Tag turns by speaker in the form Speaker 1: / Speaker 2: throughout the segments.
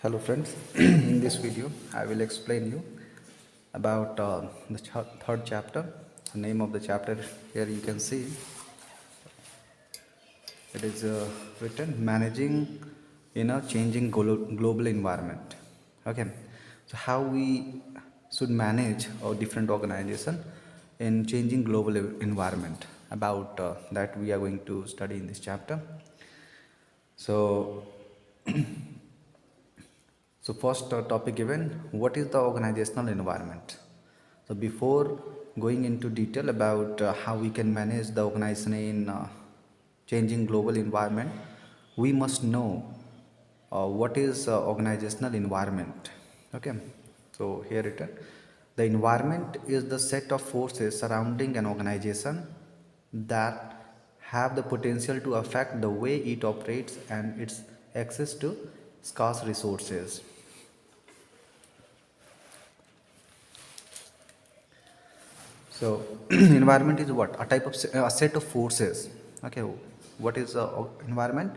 Speaker 1: Hello friends, in this video I will explain you about the third chapter. The name of the chapter here you can see it is written managing in a changing global environment. Okay, so how we should manage our different organization in changing global environment, about that we are going to study in this chapter. So So first topic given, what is the organizational environment? So before going into detail about how we can manage the organization in changing global environment, we must know what is organizational environment. Okay, so here it is. The environment is the set of forces surrounding an organization that have the potential to affect the way it operates and its access to scarce resources. So environment is what? A type of a set of forces. Okay, what is environment?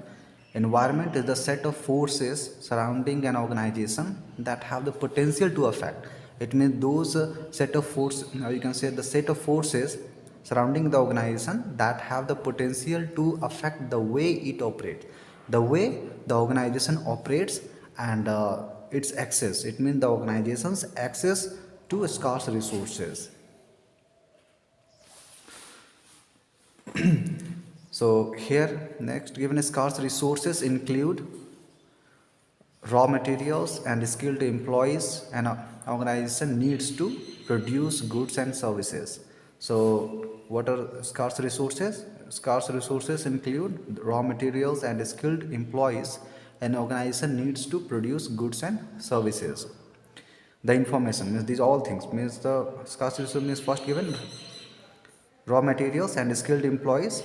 Speaker 1: Environment is the set of forces surrounding an organization that have the potential to affect. It means those set of forces, you can say the set of forces surrounding the organization that have the potential to affect the way it operates, the way the organization operates, and its access. It means the organization's access to scarce resources. So here next, given scarce resources include raw materials and skilled employees. An organization needs to produce goods and services. So what are scarce resources? Scarce resources include raw materials and skilled employees. An organization needs to produce goods and services. The information means these all things means the scarce resource means first given raw materials and skilled employees.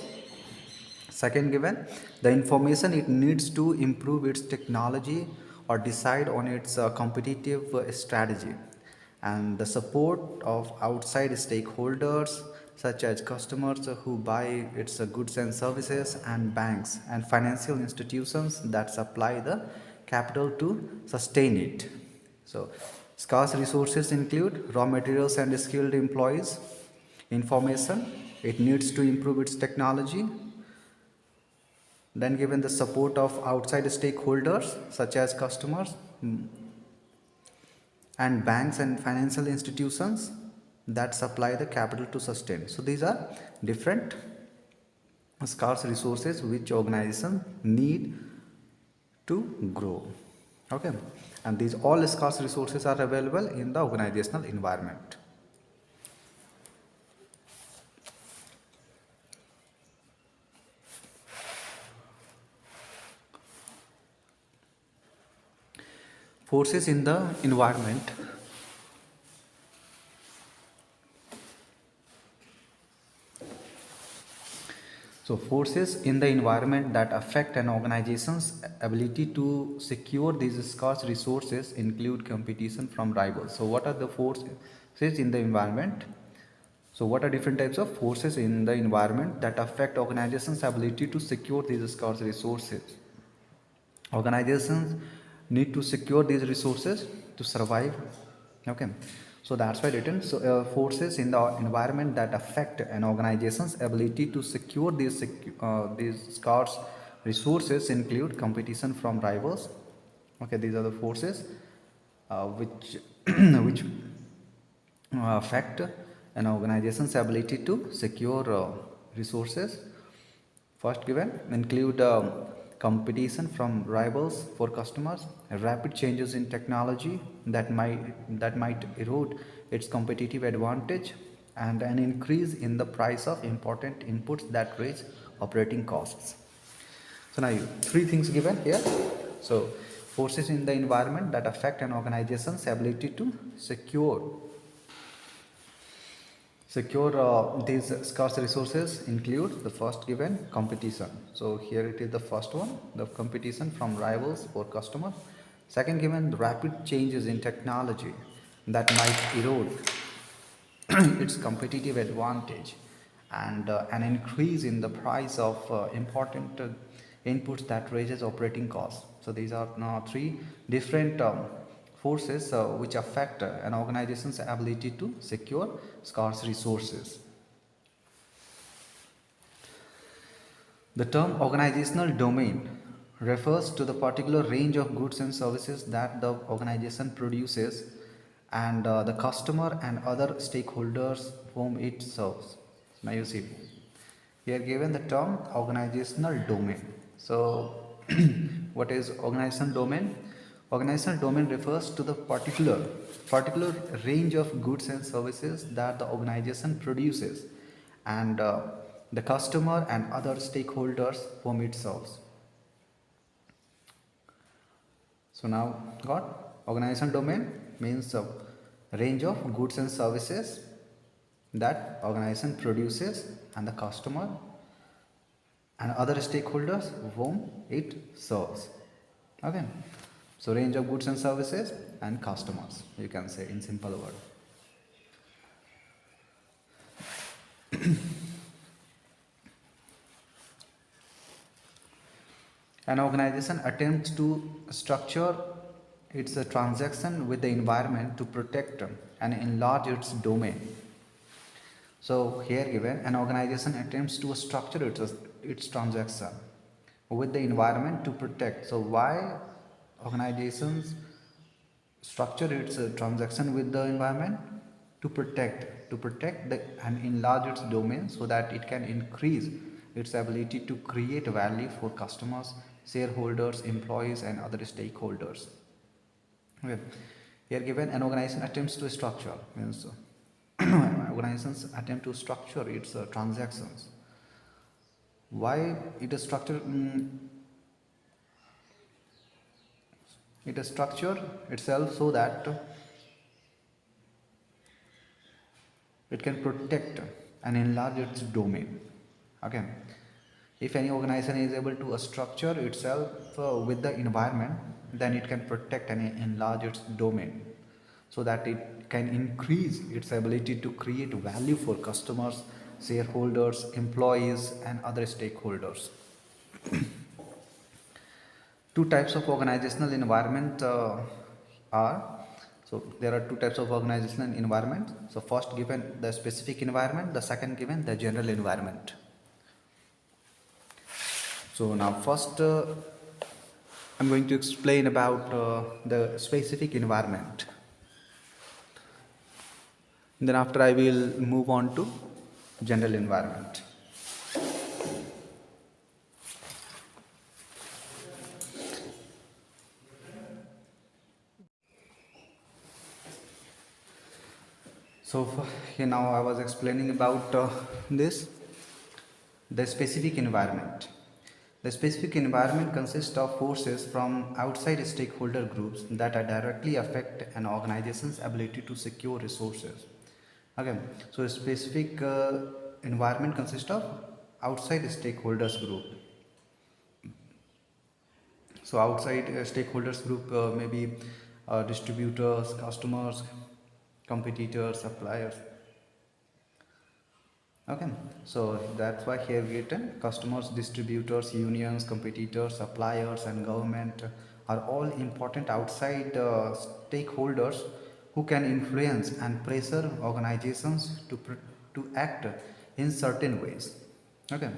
Speaker 1: Second given the information it needs to improve its technology or decide on its competitive strategy, and the support of outside stakeholders such as customers who buy its goods and services, and banks and financial institutions that supply the capital to sustain it. So scarce resources include raw materials and skilled employees. Information it needs to improve its technology. Then given the support of outside stakeholders such as customers and banks and financial institutions that supply the capital to sustain. So these are different scarce resources which organizations need to grow. Okay, and these all scarce resources are available in the organizational environment. Forces in the environment. So forces in the environment that affect an organization's ability to secure these scarce resources include competition from rivals. So what are the forces in the environment? So what are different types of forces in the environment that affect organizations' ability to secure these scarce resources? Organizations need to secure these resources to survive. Okay, so that's why written. So forces in the environment that affect an organization's ability to secure these scarce resources include competition from rivals. Okay, these are the forces which which affect an organization's ability to secure resources. First given include competition from rivals for customers, rapid changes in technology that might erode its competitive advantage, and an increase in the price of important inputs that raise operating costs. So now three things given here. So forces in the environment that affect an organization's ability to secure these scarce resources include the first given competition. So here it is the first one, the competition from rivals for customers. Second given, the rapid changes in technology that might erode its competitive advantage, and an increase in the price of important inputs that raises operating costs. So these are now three different forces which affect an organization's ability to secure scarce resources. The term organizational domain refers to the particular range of goods and services that the organization produces and the customer and other stakeholders whom it serves. Now you see, here given the term organizational domain. So what is organizational domain? Organizational domain refers to the particular range of goods and services that the organization produces and the customer and other stakeholders whom it serves. So now got organizational domain means a range of goods and services that organization produces and the customer and other stakeholders whom it serves. Okay, so range of goods and services and customers, you can say in simple word. An organization attempts to structure its transaction with the environment to protect and enlarge its domain. So here given, an organization attempts to structure its transaction with the environment to protect. So why organizations structure its transaction with the environment? To protect and enlarge its domain so that it can increase its ability to create value for customers, shareholders, employees and other stakeholders. Okay. Here given, an organization attempts to structure means organizations attempt to structure its transactions. Why it is structured? It is structured itself so that it can protect and enlarge its domain. Okay, if any organization is able to structure itself with the environment, then it can protect and enlarge its domain so that it can increase its ability to create value for customers, shareholders, employees and other stakeholders. Two types of organizational environment are. So there are two types of organizational environment. So first given the specific environment, the second given the general environment. So now first I'm going to explain about the specific environment. Then after I will move on to general environment. So here now I was explaining about the specific environment. The specific environment consists of forces from outside stakeholder groups that are directly affect an organization's ability to secure resources. Okay, so a specific environment consists of outside stakeholders group. So outside stakeholders group may be distributors, customers, competitors, suppliers. Okay, so that's why here written customers, distributors, unions, competitors, suppliers and government are all important outside stakeholders who can influence and pressure organizations to act in certain ways. Okay,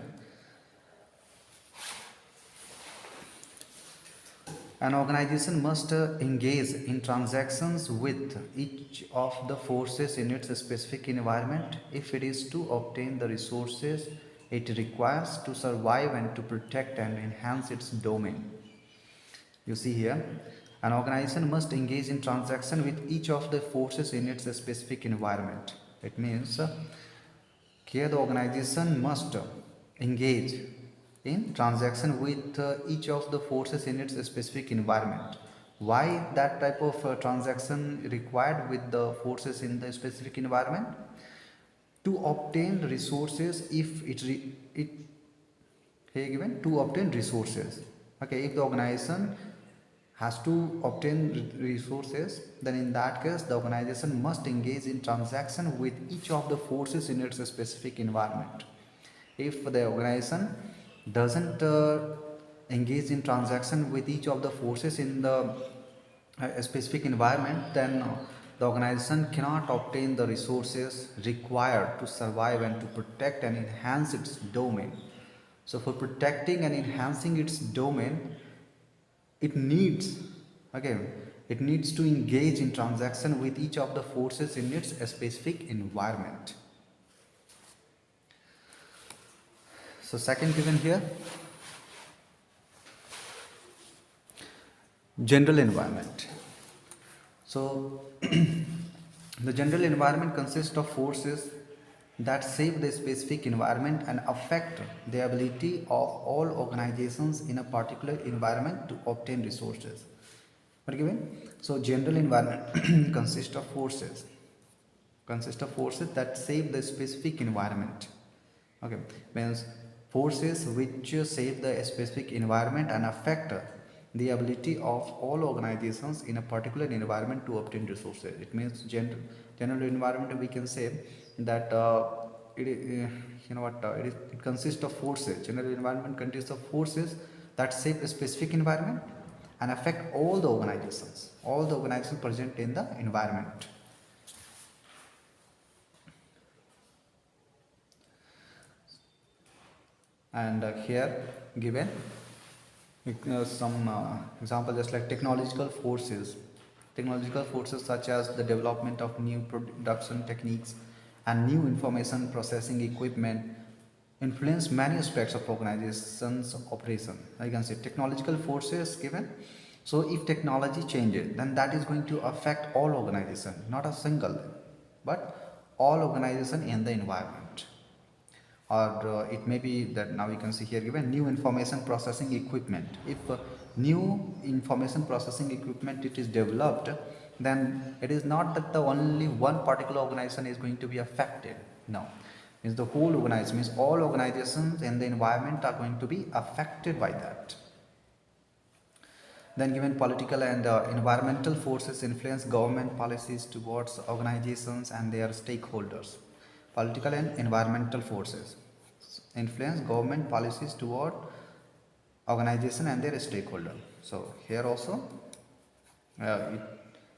Speaker 1: an organization must engage in transactions with each of the forces in its specific environment if it is to obtain the resources it requires to survive and to protect and enhance its domain. You see here, an organization must engage in transaction with each of the forces in its specific environment. It means here the organization must engage in transaction with each of the forces in its specific environment. Why that type of transaction required with the forces in the specific environment? To obtain resources if it here given to obtain resources. Okay, if the organization has to obtain resources, then in that case the organization must engage in transaction with each of the forces in its specific environment. If the organization doesn't engage in transaction with each of the forces in the specific environment, then the organization cannot obtain the resources required to survive and to protect and enhance its domain. So for protecting and enhancing its domain, it needs, again, it needs to engage in transaction with each of the forces in its specific environment. So second given here, general environment. So the general environment consists of forces that shape the specific environment and affect the ability of all organizations in a particular environment to obtain resources. What given? So general environment consists of forces that shape the specific environment. Okay, means forces which shape the specific environment and affect the ability of all organizations in a particular environment to obtain resources. It means general environment, we can say that it consists of forces. General environment consists of forces that shape a specific environment and affect all the organizations present in the environment. And here given some example, just like technological forces such as the development of new production techniques and new information processing equipment influence many aspects of organizations operation. You can say technological forces given. So if technology changes, then that is going to affect all organization, not a single, but all organization in the environment. Or it may be that now you can see here given new information processing equipment. If new information processing equipment it is developed, then it is not that the only one particular organization is going to be affected. No, means the whole organization, means all organizations in the environment are going to be affected by that. Then given political and environmental forces influence government policies towards organizations and their stakeholders. Political and environmental forces influence government policies toward organization and their stakeholder. So here also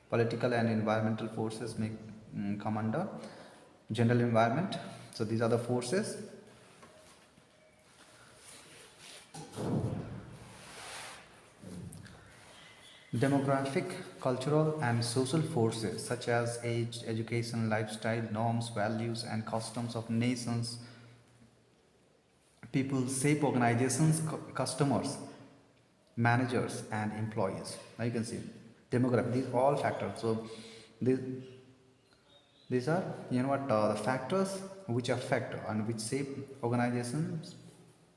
Speaker 1: political and environmental forces may come under general environment. So these are the forces. Demographic, cultural and social forces such as age, education, lifestyle, norms, values and customs of nations, people shape organizations, customers, managers and employees. Now you can see demographic, these all factors. So these are the factors which affect and which shape organizations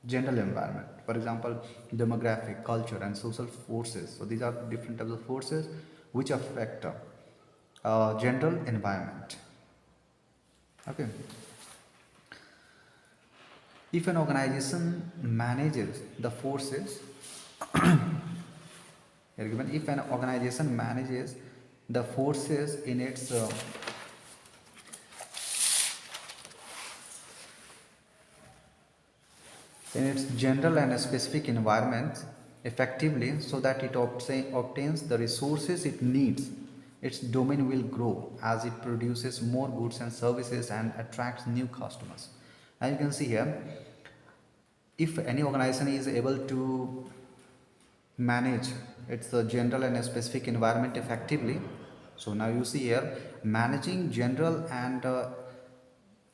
Speaker 1: general environment. For example, demographic, culture and social forces. So these are different types of forces which affect general environment. Okay. If an organization manages the forces if an organization manages the forces in its general and specific environments effectively, so that it obtains the resources it needs, its domain will grow as it produces more goods and services and attracts new customers. As you can see here, if any organization is able to manage its general and specific environment effectively, so now you see here, managing general and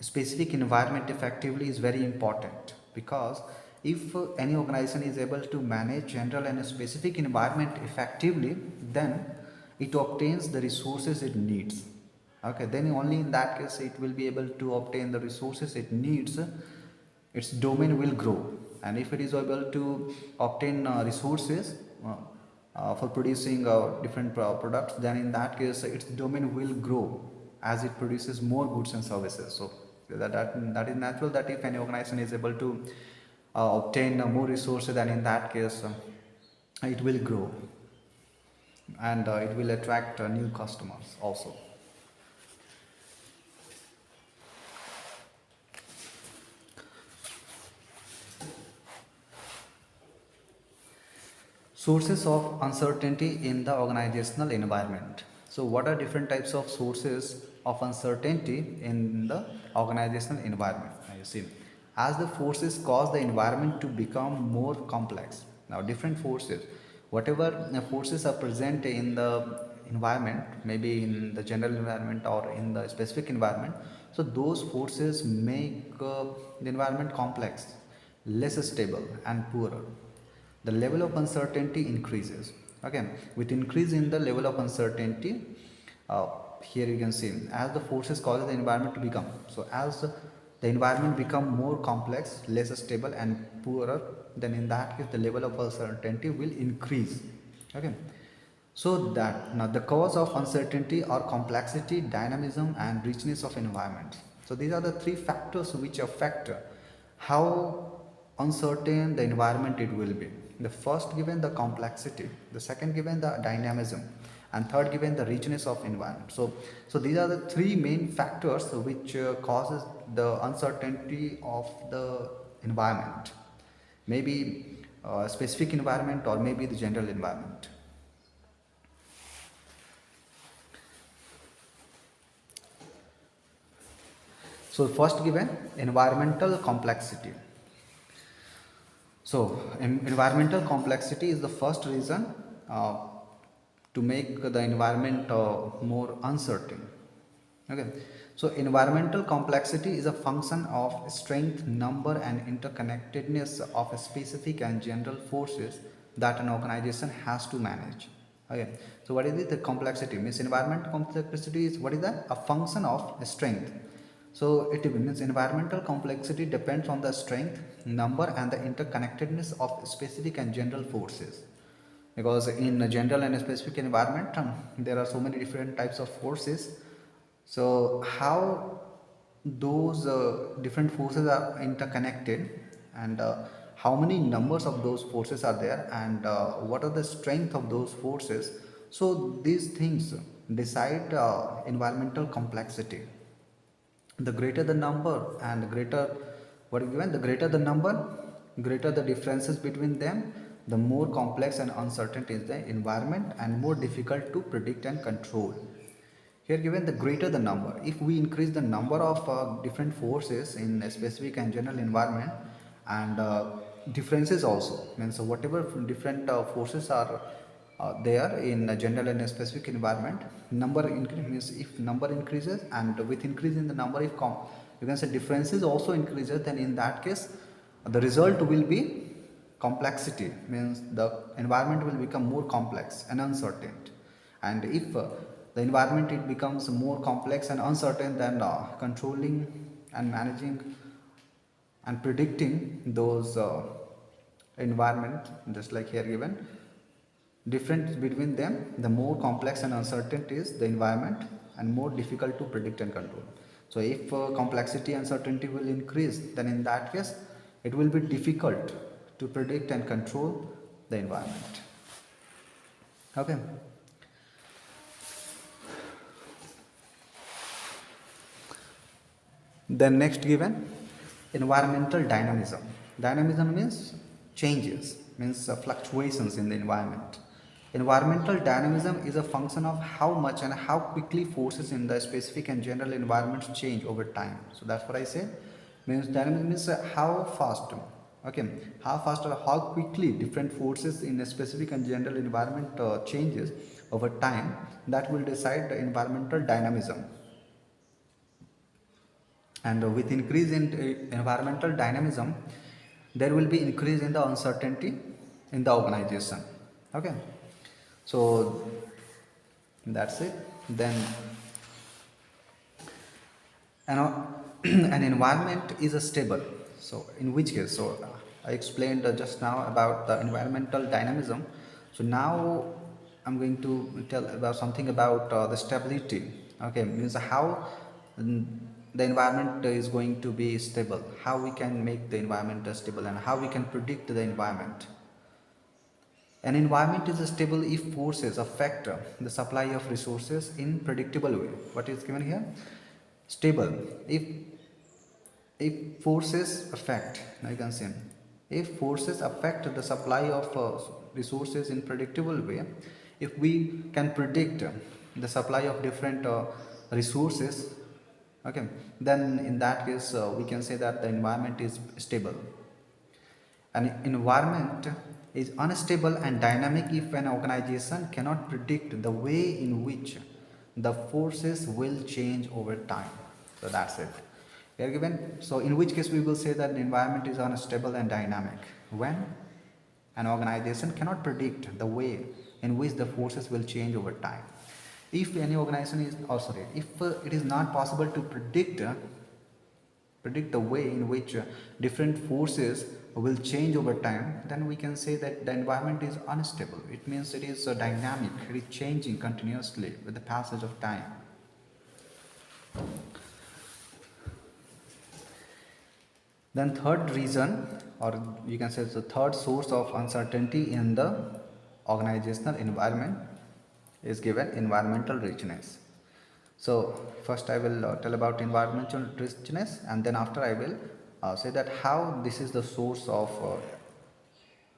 Speaker 1: specific environment effectively is very important, because if any organization is able to manage general and specific environment effectively, then it obtains the resources it needs. Okay, then only in that case it will be able to obtain the resources it needs, its domain will grow. And if it is able to obtain resources for producing different products, then in that case its domain will grow as it produces more goods and services. So that is natural that if any organization is able to obtain more resources, then in that case it will grow and it will attract new customers also. Sources of uncertainty in the organizational environment. So, what are different types of sources of uncertainty in the organizational environment? Now, you see, as the forces cause the environment to become more complex. Now, different forces, whatever forces are present in the environment, maybe in the general environment or in the specific environment, so those forces make the environment complex, less stable, and poorer. The level of uncertainty increases. Okay, with increase in the level of uncertainty, uh, here you can see as the forces cause the environment to become, so as the environment become more complex, less stable, and poorer, then in that case the level of uncertainty will increase. Okay, so that now the cause of uncertainty are complexity, dynamism, and richness of environment. So these are the three factors which affect how uncertain the environment it will be. The first given the complexity, the second given the dynamism, and third given the richness of environment. So these are the three main factors which causes the uncertainty of the environment. Maybe a specific environment or maybe the general environment. So first given environmental complexity. So environmental complexity is the first reason to make the environment more uncertain. Okay. So environmental complexity is a function of strength, number, and interconnectedness of specific and general forces that an organization has to manage. Okay. So what is it? The complexity means environmental complexity is what is that? A function of strength. So it means environmental complexity depends on the strength, number, and the interconnectedness of specific and general forces. Because in a general and a specific environment, there are so many different types of forces. So how those different forces are interconnected, and how many numbers of those forces are there, and what are the strength of those forces. So these things decide environmental complexity. The greater the number and the greater what is given, the greater the number, greater the differences between them, the more complex and uncertain is the environment and more difficult to predict and control. Here given the greater the number, if we increase the number of different forces in a specific and general environment, and differences also means whatever different forces are there in a general and a specific environment, number increase means if number increases, and with increase in the number, if you can say differences also increases, then in that case the result will be complexity, means the environment will become more complex and uncertain. And if the environment it becomes more complex and uncertain, then controlling and managing and predicting those environment, just like here given, difference between them, the more complex and uncertain is the environment and more difficult to predict and control. So if complexity and uncertainty will increase, then in that case it will be difficult to predict and control the environment. Okay. Then next given environmental dynamism. Dynamism means changes, means fluctuations in the environment. Environmental dynamism is a function of how much and how quickly forces in the specific and general environments change over time. So that's what I said. Means dynamism means how fast, okay, how fast or how quickly different forces in a specific and general environment changes over time. That will decide the environmental dynamism. And with increase in environmental dynamism, there will be increase in the uncertainty in the organization. Okay, so that's it. Then an environment is a stable, so in which case, so I explained just now about the environmental dynamism. So now I'm going to tell about something about the stability. Okay, means how the environment is going to be stable, how we can make the environment stable, and how we can predict the environment. An environment is stable if forces affect the supply of resources in predictable way. What is given here? Stable if forces affect, now you can see, if forces affect the supply of resources in predictable way, if we can predict the supply of different resources, okay, then in that case we can say that the environment is stable. An environment is unstable and dynamic if an organization cannot predict the way in which the forces will change over time. So that's it. We are given, so in which case we will say that the environment is unstable and dynamic when an organization cannot predict the way in which the forces will change over time. If any organization is, if it is not possible to predict the way in which different forces will change over time, then we can say that the environment is unstable. It means it is dynamic, it is changing continuously with the passage of time. Then third reason, or you can say the third source of uncertainty in the organizational environment is given environmental richness. So first I will tell about environmental richness, and then after I will say that how this is the source of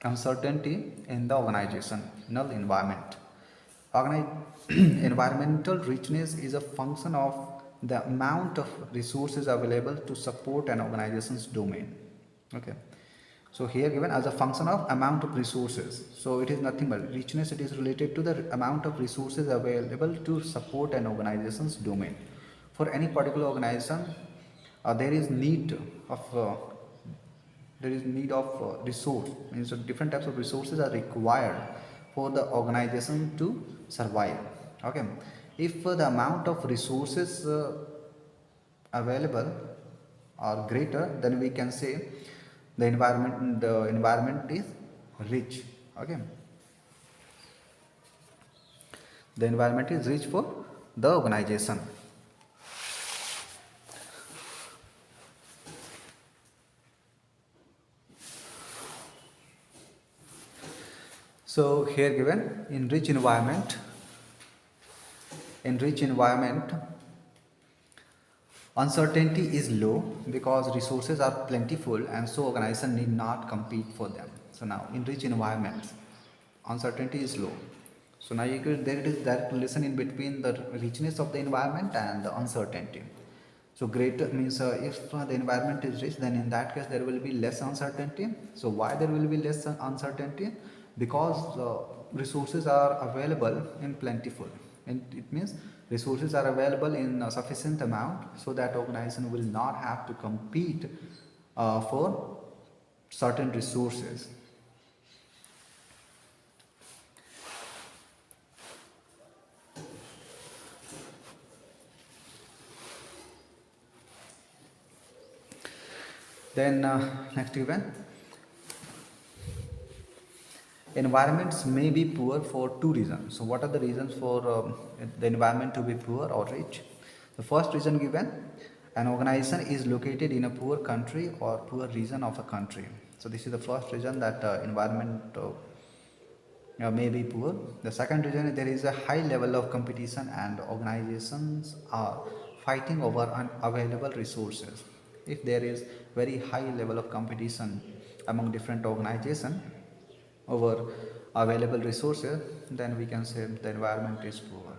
Speaker 1: uncertainty in the organizational environment. Environmental richness is a function of the amount of resources available to support an organization's domain. Okay, so here given as a function of amount of resources, so it is nothing but richness. It is related to the amount of resources available to support an organization's domain. For any particular organization, there is need of resource, means different types of resources are required for the organization to survive. Okay, if the amount of resources available are greater, then we can say the environment is rich. Okay, the environment is rich for the organization. So here given in rich environment, uncertainty is low because resources are plentiful, and so organization need not compete for them. So now in rich environments, uncertainty is low. So now there it is direct relation in between the richness of the environment and the uncertainty. So greater means if the environment is rich, then in that case there will be less uncertainty. So why there will be less uncertainty? Because resources are available in plentiful, and it means resources are available in a sufficient amount, so that organization will not have to compete for certain resources. Then next event, environments may be poor for two reasons. So what are the reasons for the environment to be poor or rich? The first reason given, an organization is located in a poor country or poor region of a country. So this is the first reason that environment may be poor. The second reason is there is a high level of competition and organizations are fighting over unavailable resources. If there is very high level of competition among different organizations over available resources, then we can say the environment is poor.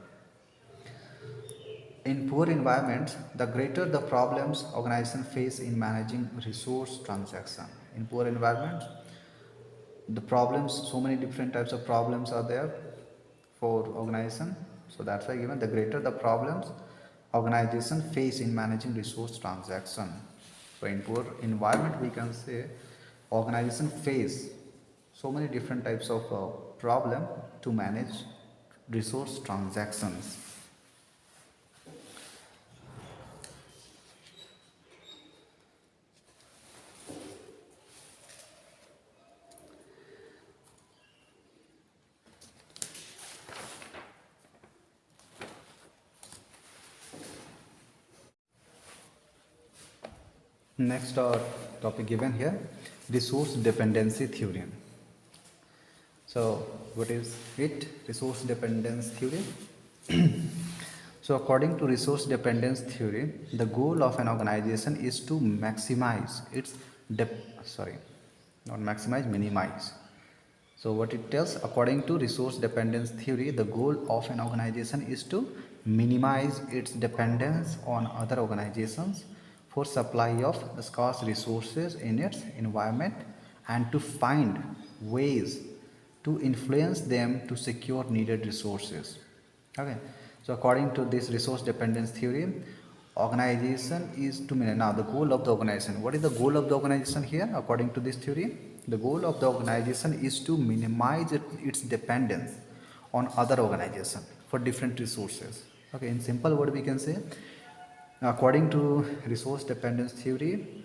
Speaker 1: In poor environments, the greater the problems organizations face in managing resource transaction. In poor environments, the problems, so many different types of problems are there for organization. So that's why given the greater the problems organization face in managing resource transaction. So in poor environment, we can say organization face so many different types of problem to manage resource transactions. Next topic given here, resource dependency theorem. So what is it? Resource dependence theory. So according to resource dependence theory, the goal of an organization is to minimize. So So what it tells, according to resource dependence theory, the goal of an organization is to minimize its dependence on other organizations for supply of scarce resources in its environment, and to find ways to influence them to secure needed resources. Okay, so according to this resource dependence theory, organization is to now the goal of the organization. What is the goal of the organization here? According to this theory, the goal of the organization is to minimize its dependence on other organization for different resources. Okay, in simple word we can say, according to resource dependence theory,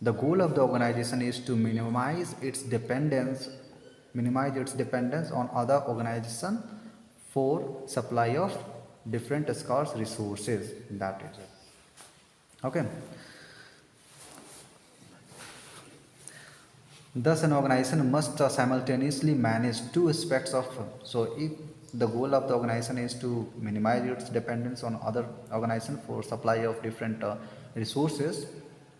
Speaker 1: the goal of the organization is to minimize its dependence on other organization for supply of different scarce resources. That is it. Okay. Thus, an organization must simultaneously manage two aspects of. So, if the goal of the organization is to minimize its dependence on other organization for supply of different resources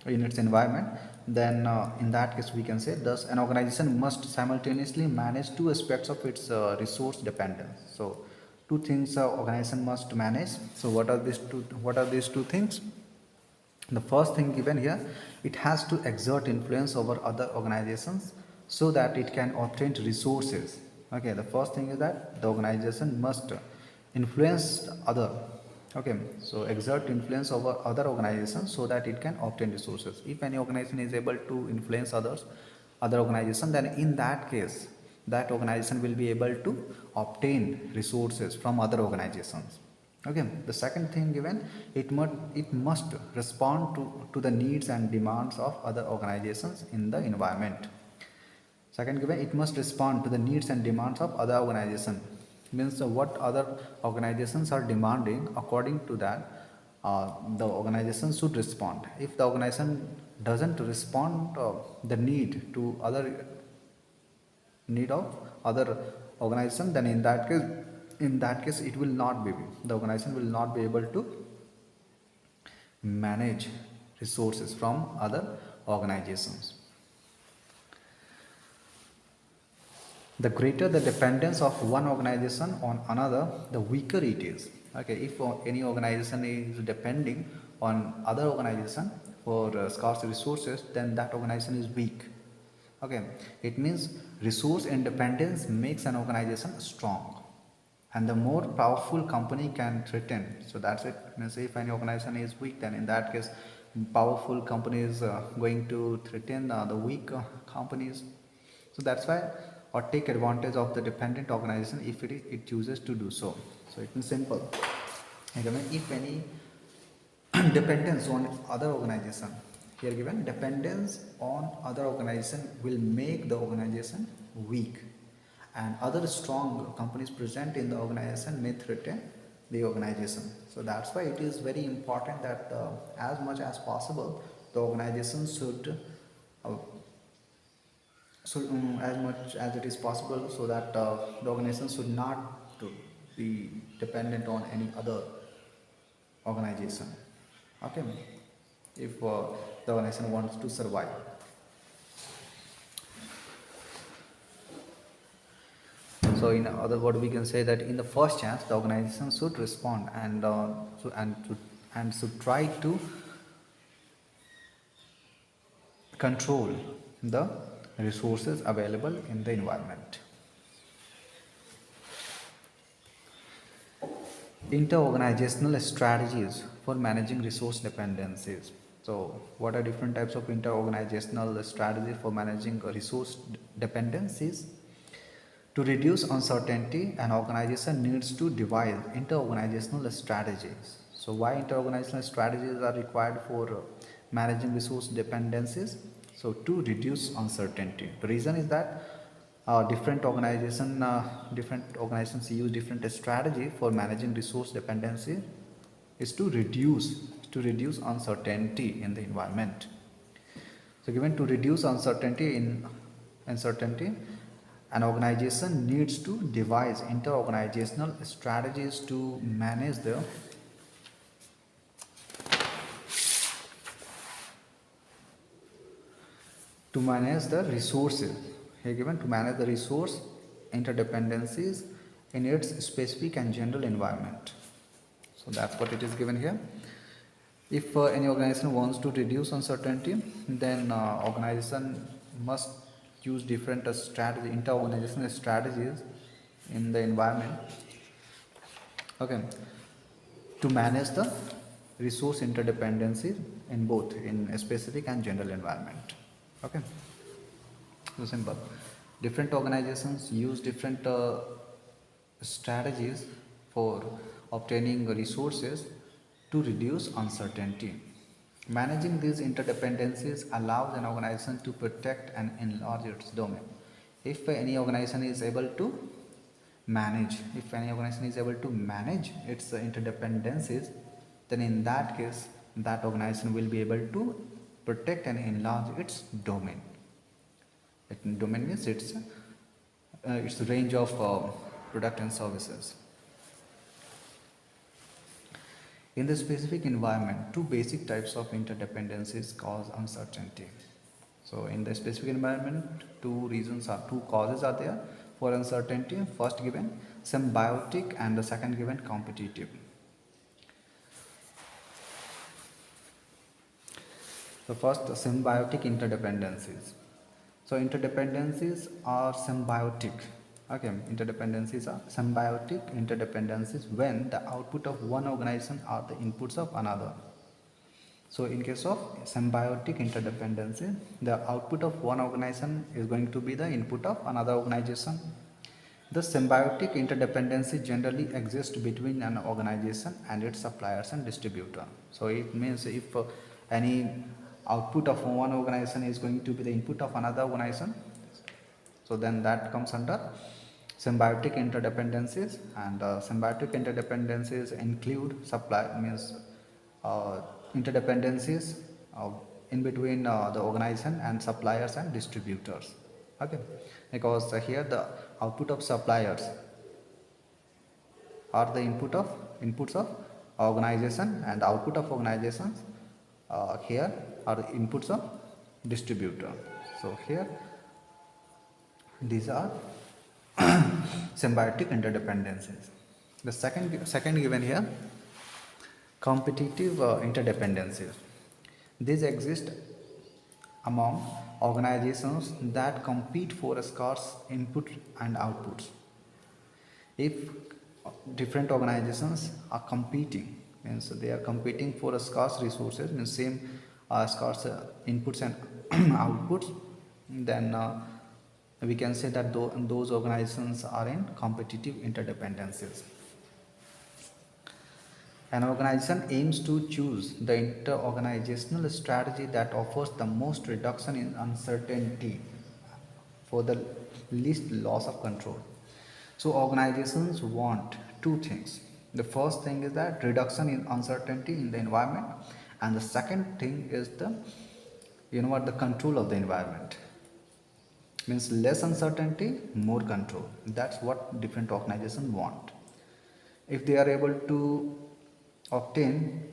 Speaker 1: in its environment, then in that case we can say, thus an organization must simultaneously manage two aspects of its resource dependence. So, two things organization must manage. So, what are these two? What are these two things? The first thing given here, it has to exert influence over other organizations so that it can obtain resources. Okay, the first thing is that the organization must influence other. Okay, so exert influence over other organizations so that it can obtain resources. If any organization is able to influence other organization, then in that case, that organization will be able to obtain resources from other organizations. Okay, the second thing given, it must respond to the needs and demands of other organizations in the environment. Second given, it must respond to the needs and demands of other organizations. Means what other organizations are demanding, according to that, the organization should respond. If the organization doesn't respond the need of other organization, then in that case it will not be, the organization will not be able to manage resources from other organizations. The greater the dependence of one organization on another, the weaker it is. Okay, if any organization is depending on other organization for scarce resources, then that organization is weak. Okay, it means resource independence makes an organization strong, and the more powerful company can threaten. So that's it. Means if any organization is weak, then in that case, powerful company is going to threaten the weak companies. So that's why, or take advantage of the dependent organization if it chooses to do so. So it is simple. If any dependence on other organization, here given dependence on other organization will make the organization weak, and other strong companies present in the organization may threaten the organization. So that's why it is very important that as much as possible the organization should as much as it is possible, so that the organization should not to be dependent on any other organization. Okay, if the organization wants to survive. So in other words, we can say that in the first chance, the organization should respond and should try to control the resources available in the environment. Interorganizational strategies for managing resource dependencies. So what are different types of interorganizational strategies for managing resource dependencies? To reduce uncertainty, an organization needs to devise interorganizational strategies. So why interorganizational strategies are required for managing resource dependencies? So to reduce uncertainty. The reason is that different organizations use different strategy for managing resource dependency is to reduce uncertainty in the environment. So given to reduce uncertainty, an organization needs to devise interorganizational strategies to manage the resources. Here given to manage the resource interdependencies in its specific and general environment. So that's what it is given here. If any organization wants to reduce uncertainty, then organization must use different strategy, inter-organizational strategies in the environment, okay, to manage the resource interdependencies in both in a specific and general environment. Okay, so simple. Different organizations use different strategies for obtaining resources to reduce uncertainty. Managing these interdependencies allows an organization to protect and enlarge its domain. If any organization is able to manage, its interdependencies, then in that case, that organization will be able to protect and enlarge its domain. Domain means its range of product and services. In the specific environment, two basic types of interdependencies cause uncertainty. So in the specific environment, two causes are there for uncertainty. First given symbiotic and the second given competitive. So first, the symbiotic interdependencies. So interdependencies are symbiotic. Okay, interdependencies are symbiotic interdependencies when the output of one organization are the inputs of another. So in case of symbiotic interdependency, the output of one organization is going to be the input of another organization. The symbiotic interdependency generally exists between an organization and its suppliers and distributor. So it means if any output of one organization is going to be the input of another organization, so then that comes under symbiotic interdependencies. And symbiotic interdependencies include interdependencies in between the organization and suppliers and distributors. Okay, because here the output of suppliers are the inputs of organization, and the output of organizations here are the inputs of distributor. So here these are symbiotic interdependencies. The second given here, competitive interdependencies. These exist among organizations that compete for a scarce input and outputs. If different organizations are competing, means they are competing for a scarce resources, means same scarce inputs and outputs, then we can say that those organizations are in competitive interdependencies. An organization aims to choose the inter-organizational strategy that offers the most reduction in uncertainty for the least loss of control. So organizations want two things. The first thing is that reduction in uncertainty in the environment, and the second thing is the control of the environment. Means less uncertainty, more control. That's what different organizations want. If they are able to obtain,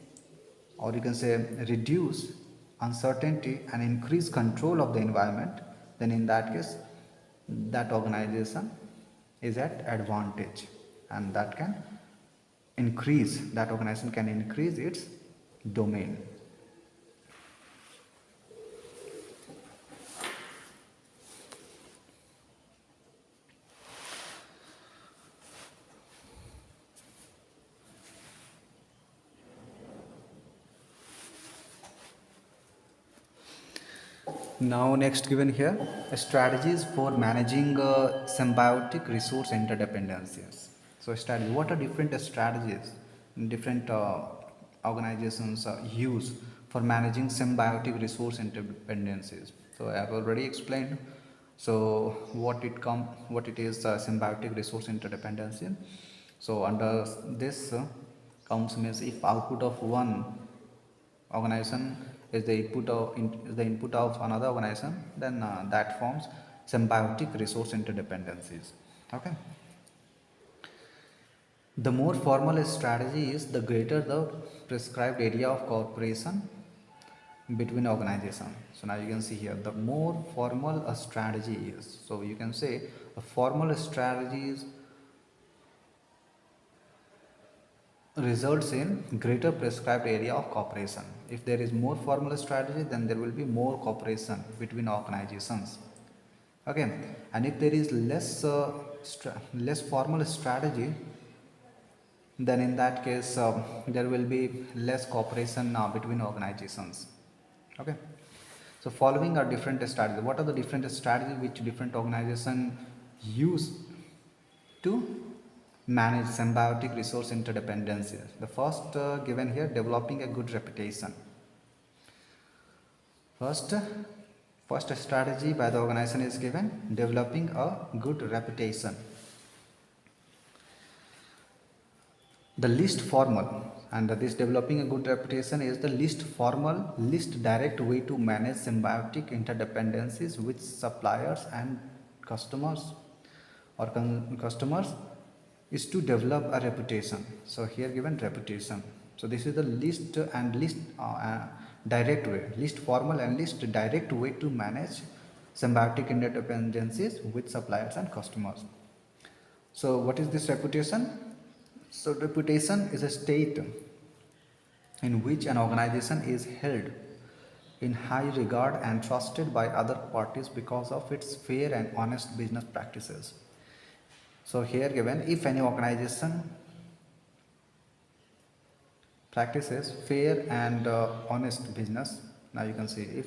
Speaker 1: or you can say reduce uncertainty and increase control of the environment, then in that case that organization is at advantage, and that organization can increase its domain. Now next given here, strategies for managing symbiotic resource interdependencies. So strategy, what are different strategies different organizations use for managing symbiotic resource interdependencies? So I have already explained. So what it is symbiotic resource interdependency. So under this comes means if output of one organization is the input of another organization, then that forms symbiotic resource interdependencies. Okay. The more formal a strategy is, the greater the prescribed area of cooperation between organizations. So now you can see here, the more formal a strategy is, so you can say A formal strategies results in greater prescribed area of cooperation. If there is more formal strategy, then there will be more cooperation between organizations. Okay, and if there is less formal strategy, then in that case there will be less cooperation between organizations. Okay, so following are different strategies. What are the different strategies which different organizations use to manage symbiotic resource interdependencies? The first given here, developing a good reputation. First, first strategy by the organization is given, developing a good reputation. The least formal, and this developing a good reputation is the least formal, least direct way to manage symbiotic interdependencies with suppliers and customers or customers is to develop a reputation. So here given reputation. So this is the least and least direct way, least formal and least direct way to manage symbiotic interdependencies with suppliers and customers. So what is this reputation? So reputation is a state in which an organization is held in high regard and trusted by other parties because of its fair and honest business practices. So here given, if any organization practices fair and honest business, now you can see if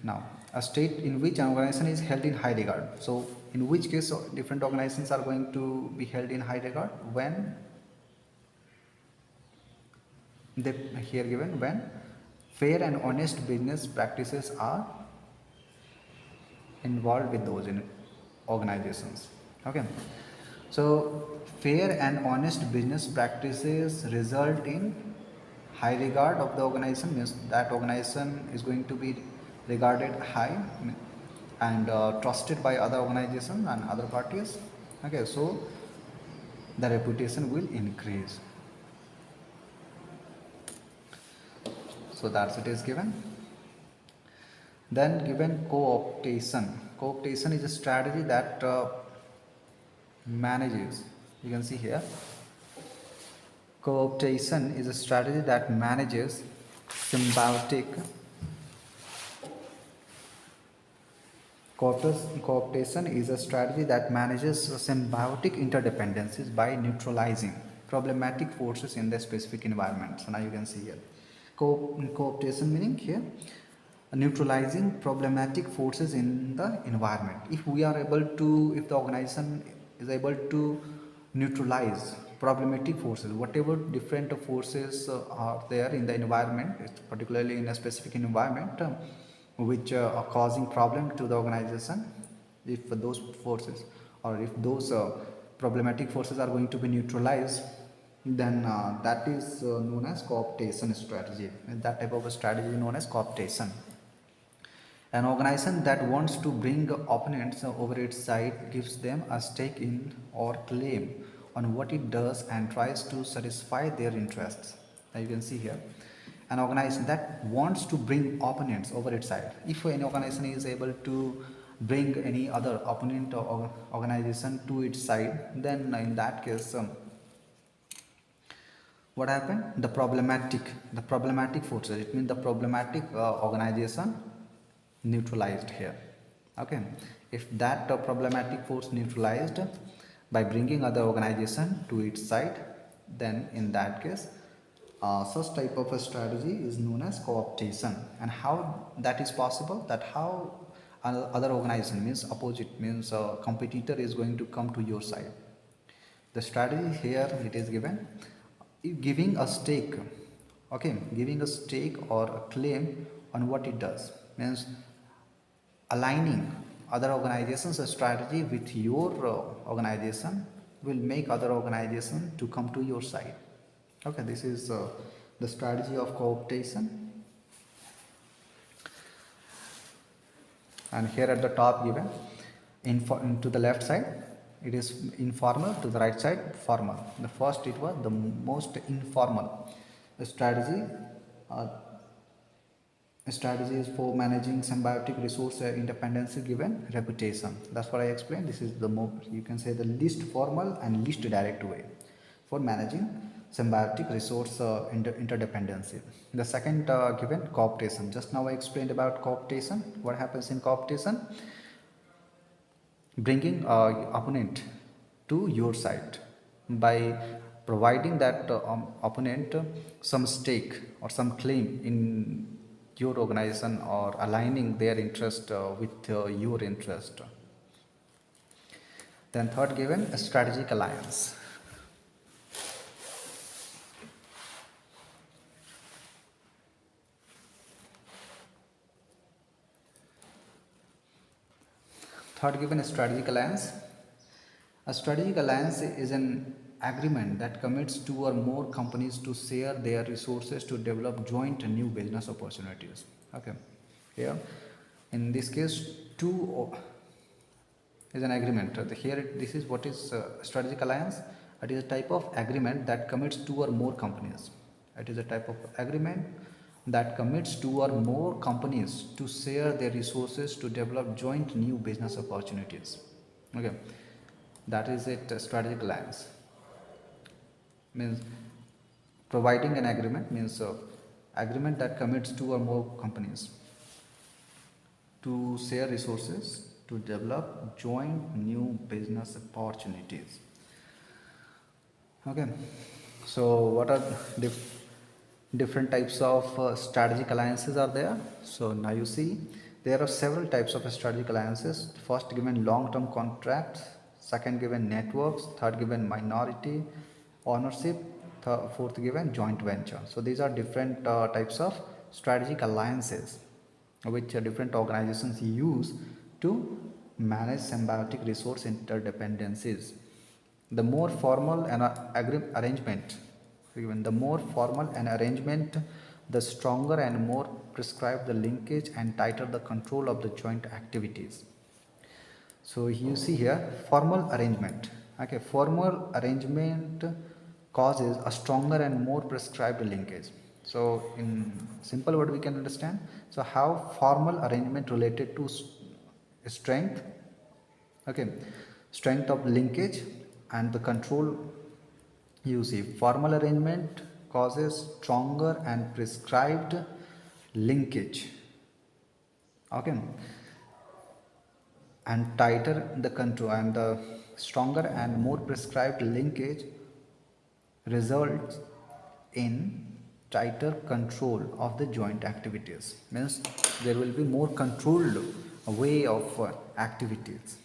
Speaker 1: now a state in which an organization is held in high regard. So in which case different organizations are going to be held in high regard? When they, here given, when fair and honest business practices are involved with those in organizations. Okay, so fair and honest business practices result in high regard of the organization, means that organization is going to be regarded high and trusted by other organizations and other parties. Okay, so the reputation will increase. So that's it is given. Then given cooptation. Cooptation is a strategy that manages, you can see here, cooptation is a strategy that manages symbiotic. Cooptation is a strategy that manages symbiotic interdependencies by neutralizing problematic forces in the specific environment. So now you can see here, cooptation meaning here neutralizing problematic forces in the environment. If we are able to, if the organization is able to neutralize problematic forces, whatever different forces are there in the environment, particularly in a specific environment which are causing problem to the organization, if those forces or if those problematic forces are going to be neutralized, then that is known as cooptation strategy. And that type of a strategy is known as cooptation. An organization that wants to bring opponents over its side gives them a stake in or claim on what it does and tries to satisfy their interests. Now you can see here, an organization that wants to bring opponents over its side. If any organization is able to bring any other opponent or organization to its side, then in that case what happened? The problematic forces, it means the problematic organization neutralized here. Okay, if that problematic force neutralized by bringing other organization to its side, then in that case such type of a strategy is known as cooptation. And how that is possible? That how other organization, means opposite, means competitor is going to come to your side. The strategy here it is given, giving a stake. Okay, giving a stake or a claim on what it does, means aligning other organizations' strategy with your organization will make other organization to come to your side. Okay, this is the strategy of cooptation. And here at the top given, to the left side it is informal, to the right side formal. The first, it was the most informal strategy strategies for managing symbiotic resource interdependency given reputation. That's what I explained. This is the more, you can say, the least formal and least direct way for managing symbiotic resource interdependency. The second given cooptation. Just now I explained about cooptation. What happens in cooptation? Bringing opponent to your side by providing that opponent some stake or some claim in your organization or aligning their interest with your interest. Then third given, a strategic alliance. Third given, a strategic alliance. A strategic alliance is an agreement that commits two or more companies to share their resources to develop joint new business opportunities. Okay, here in this case, two is an agreement. Here, this is what is strategic alliance. It is a type of agreement that commits two or more companies. It is a type of agreement that commits two or more companies to share their resources to develop joint new business opportunities. Okay, that is it. Strategic alliance means providing an agreement, means agreement that commits two or more companies to share resources to develop joint new business opportunities. Okay, so what are different types of strategic alliances are there? So now you see there are several types of strategic alliances. First given long-term contracts, second given networks, third given minority ownership, fourth given joint venture. So these are different types of strategic alliances which different organizations use to manage symbiotic resource interdependencies. The more formal an arrangement, even the more formal an arrangement, the stronger and more prescribed the linkage and tighter the control of the joint activities. So you see here formal arrangement. Okay, formal arrangement causes a stronger and more prescribed linkage. So in simple word we can understand. So how formal arrangement related to strength, okay, strength of linkage and the control. You see formal arrangement causes stronger and prescribed linkage, okay, and tighter the control, and the stronger and more prescribed linkage results in tighter control of the joint activities. Means there will be more controlled way of activities.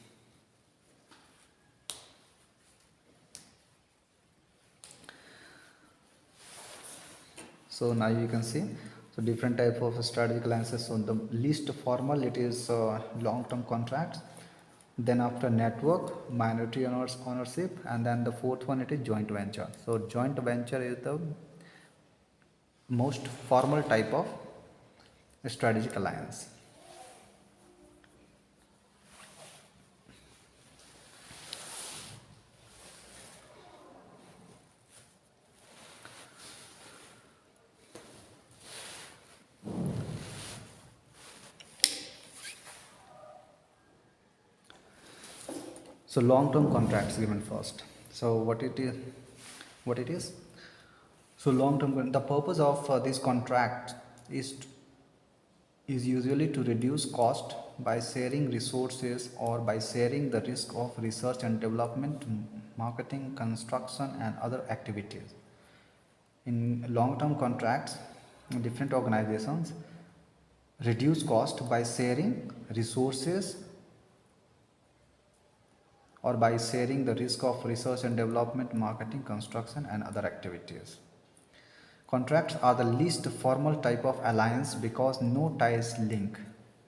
Speaker 1: So now you can see, so different type of strategic alliances. So the least formal, it is long-term contracts. Then after network, minority ownership, and then the fourth one, it is joint venture. So joint venture is the most formal type of strategic alliance. So long-term contracts given first. So what it is? So long-term, the purpose of this contract is usually to reduce cost by sharing resources or by sharing the risk of research and development, marketing, construction, and other activities. In long-term contracts, different organizations reduce cost by sharing resources or by sharing the risk of research and development, marketing, construction, and other activities. Contracts are the least formal type of alliance because no ties link.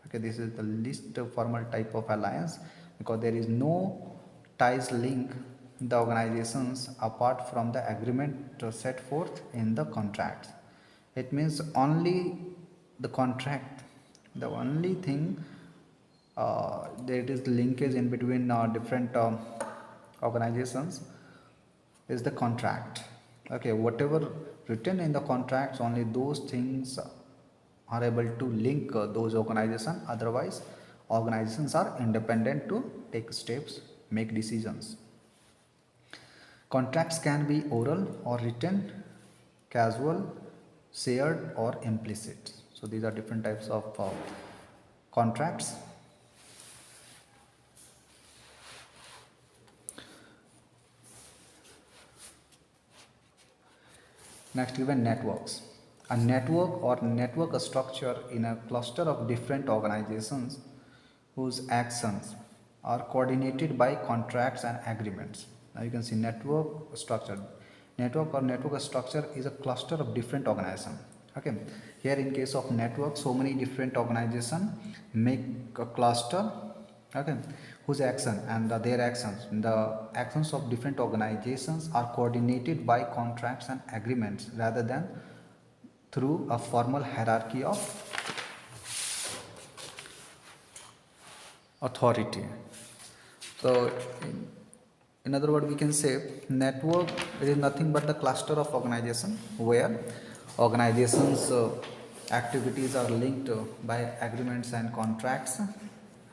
Speaker 1: Okay, this is the least formal type of alliance because there is no ties link the organizations apart from the agreement set forth in the contracts. It means only the contract, the only thing there is linkage in between different organizations is the contract. Okay, whatever written in the contracts, only those things are able to link those organizations. Otherwise, organizations are independent to take steps, make decisions. Contracts can be oral or written, casual, shared, or implicit. So these are different types of contracts. Next, given networks. A network or network structure in a cluster of different organizations whose actions are coordinated by contracts and agreements. Now you can see network structure. Network or network structure is a cluster of different organizations. Okay. Here in case of network, so many different organizations make a cluster. Okay, whose action and their actions, the actions of different organizations are coordinated by contracts and agreements rather than through a formal hierarchy of authority. So in other words, we can say network is nothing but the cluster of organization where organizations activities are linked by agreements and contracts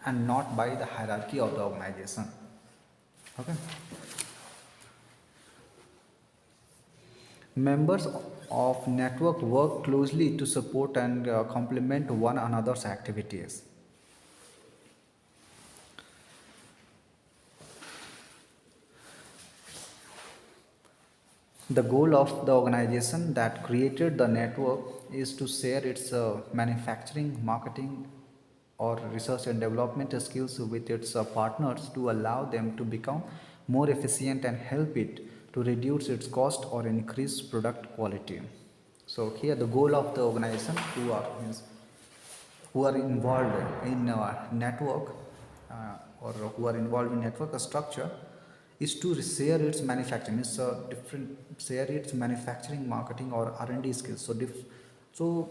Speaker 1: and not by the hierarchy of the organization. Okay. Members of network work closely to support and complement one another's activities. The goal of the organization that created the network is to share its manufacturing, marketing, or research and development skills with its partners to allow them to become more efficient and help it to reduce its cost or increase product quality. So here the goal of the organization who are involved in network or who are involved in network structure is to share its manufacturing, is different share its manufacturing, marketing, or R&D skills. So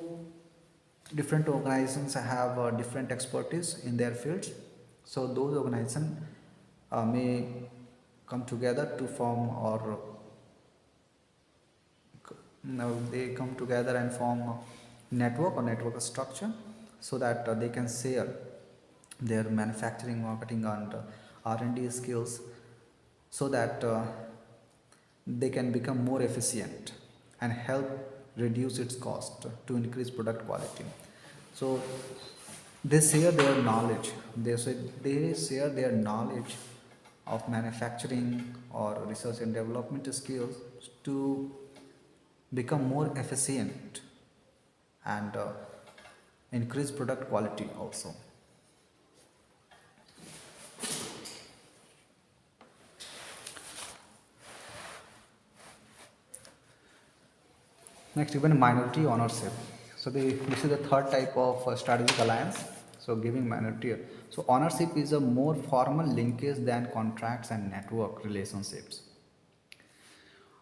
Speaker 1: different organizations have different expertise in their fields. So those organizations may come together to form or now they come together and form a network or network structure so that they can share their manufacturing, marketing, and R&D skills so that they can become more efficient and help reduce its cost to increase product quality. So they share their knowledge. They share their knowledge of manufacturing or research and development skills to become more efficient and increase product quality also. Next, even minority ownership. So this is the third type of strategic alliance. So giving minority. So ownership is a more formal linkage than contracts and network relationships.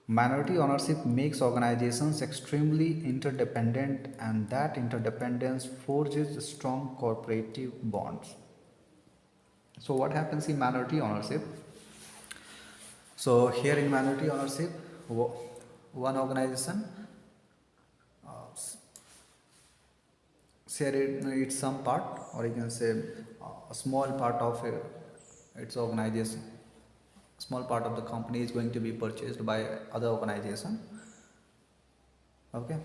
Speaker 1: Minority ownership makes organizations extremely interdependent, and that interdependence forges strong cooperative bonds. So what happens in minority ownership? So here in minority ownership, one organization share its some part, or you can say a small part of its organization, small part of the company is going to be purchased by other organization. Okay,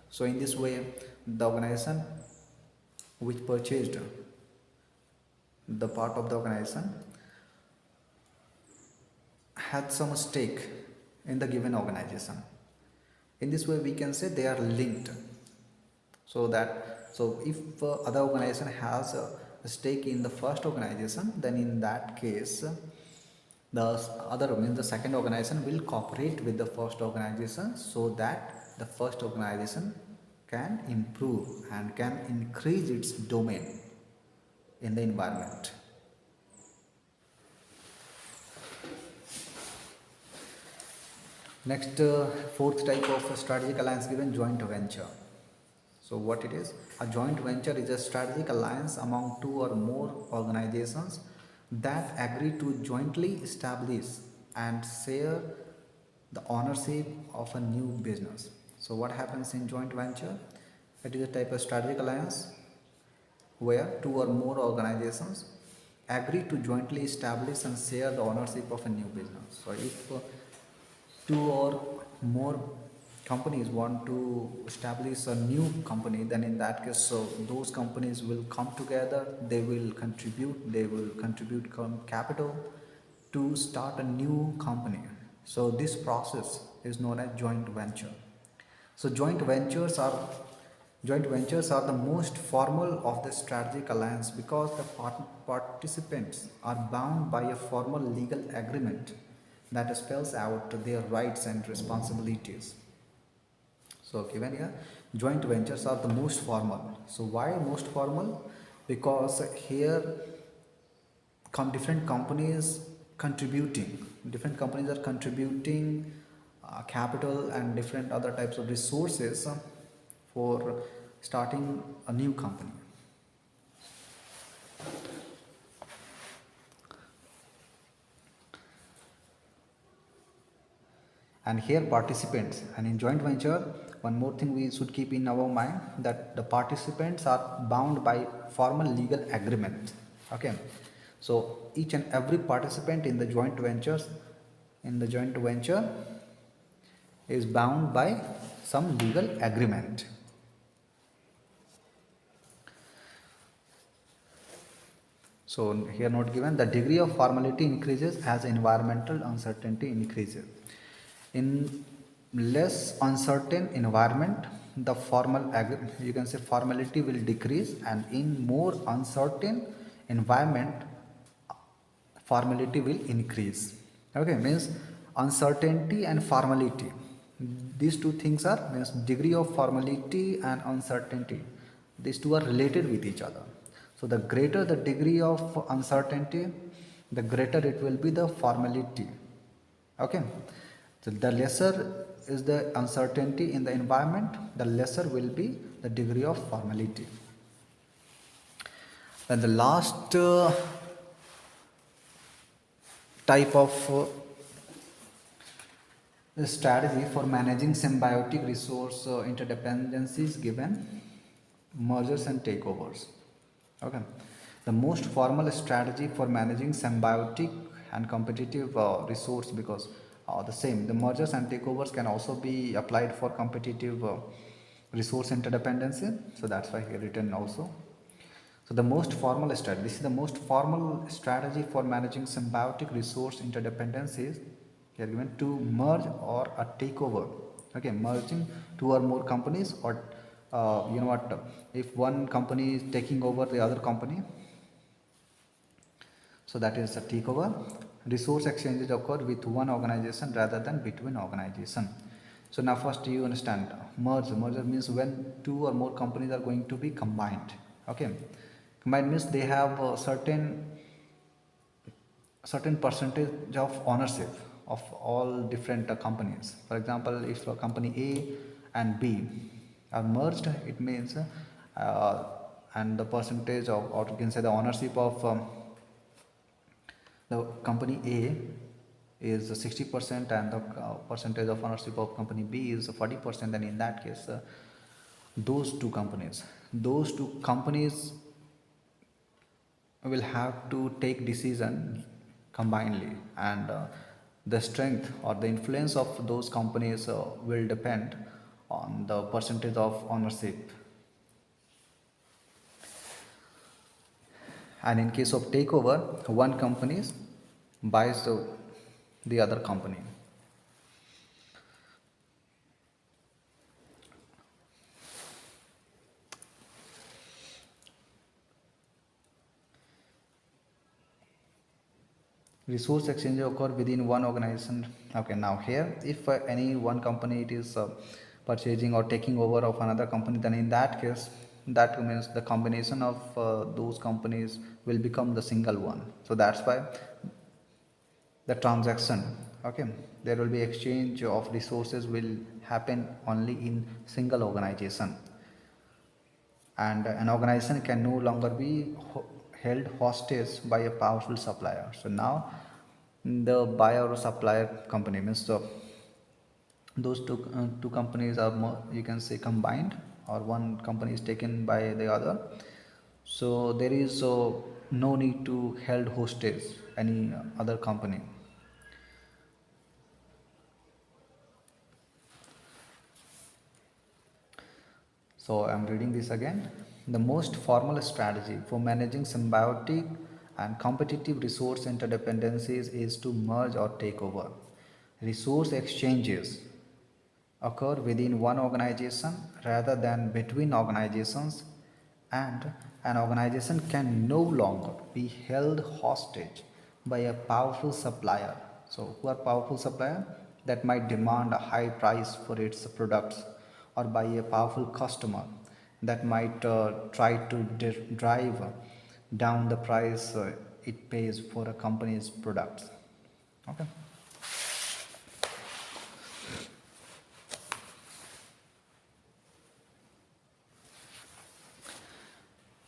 Speaker 1: so in this way the organization which purchased the part of the organization had some stake in the given organization. In this way we can say they are linked, so if other organization has a stake in the first organization, then in that case the other means the second organization will cooperate with the first organization so that the first organization can improve and can increase its domain in the environment. Next, fourth type of strategic alliance given, joint venture. So what it is? A joint venture is a strategic alliance among two or more organizations that agree to jointly establish and share the ownership of a new business. So what happens in joint venture? It is a type of strategic alliance where two or more organizations agree to jointly establish and share the ownership of a new business. So if two or more companies want to establish a new company, then in that case, so those companies will come together, they will contribute capital to start a new company. So this process is known as joint venture. So joint ventures are the most formal of the strategic alliance because the participants are bound by a formal legal agreement that spells out their rights and responsibilities. So given here, joint ventures are the most formal. So why most formal? Because here come different companies contributing. Different companies are contributing capital and different other types of resources for starting a new company. And here participants, and in joint venture, one more thing we should keep in our mind, that the participants are bound by formal legal agreement. Okay, so each and every participant in the joint venture is bound by some legal agreement. So here note given, the degree of formality increases as environmental uncertainty increases. In less uncertain environment, the you can say formality will decrease, and in more uncertain environment, formality will increase. Okay, means uncertainty and formality. These two things are, means degree of formality and uncertainty. These two are related with each other. So the greater the degree of uncertainty, the greater it will be the formality. Okay. So the lesser is the uncertainty in the environment, the lesser will be the degree of formality. Then the last type of strategy for managing symbiotic resource interdependencies given mergers and takeovers. Okay, the most formal strategy for managing symbiotic and competitive resource, because the mergers and takeovers can also be applied for competitive resource interdependency. So that's why here written also. So the most formal strategy, this is the most formal strategy for managing symbiotic resource interdependencies. Here given to merge or a takeover. Okay, merging two or more companies, or you know what, if one company is taking over the other company, so that is a takeover. Resource exchanges occur with one organization rather than between organization. So now first you understand merger means when two or more companies are going to be combined. Okay, combined means they have a certain percentage of ownership of all different companies. For example, if a company A and B are merged, it means and the percentage of, or you can say the ownership of the company A is 60% and the percentage of ownership of company B is 40%, then in that case those two companies will have to take decision combinedly, and the strength or the influence of those companies will depend on the percentage of ownership. And in case of takeover, one company buys the other company. Resource exchange occur within one organization. Okay, now here if any one company it is purchasing or taking over of another company, then in that case that means the combination of those companies will become the single one. So that's why the transaction, okay, there will be exchange of resources will happen only in single organization, and an organization can no longer be held hostage by a powerful supplier. So now the buyer or supplier company means those two companies are more, you can say, combined, or one company is taken by the other, so there is no need to held hostage any other company. So I'm reading this again. The most formal strategy for managing symbiotic and competitive resource interdependencies is to merge or take over. Resource exchanges occur within one organization rather than between organizations, and an organization can no longer be held hostage by a powerful supplier. So who are powerful supplier that might demand a high price for its products, or by a powerful customer that might try to drive down the price it pays for a company's products. Okay.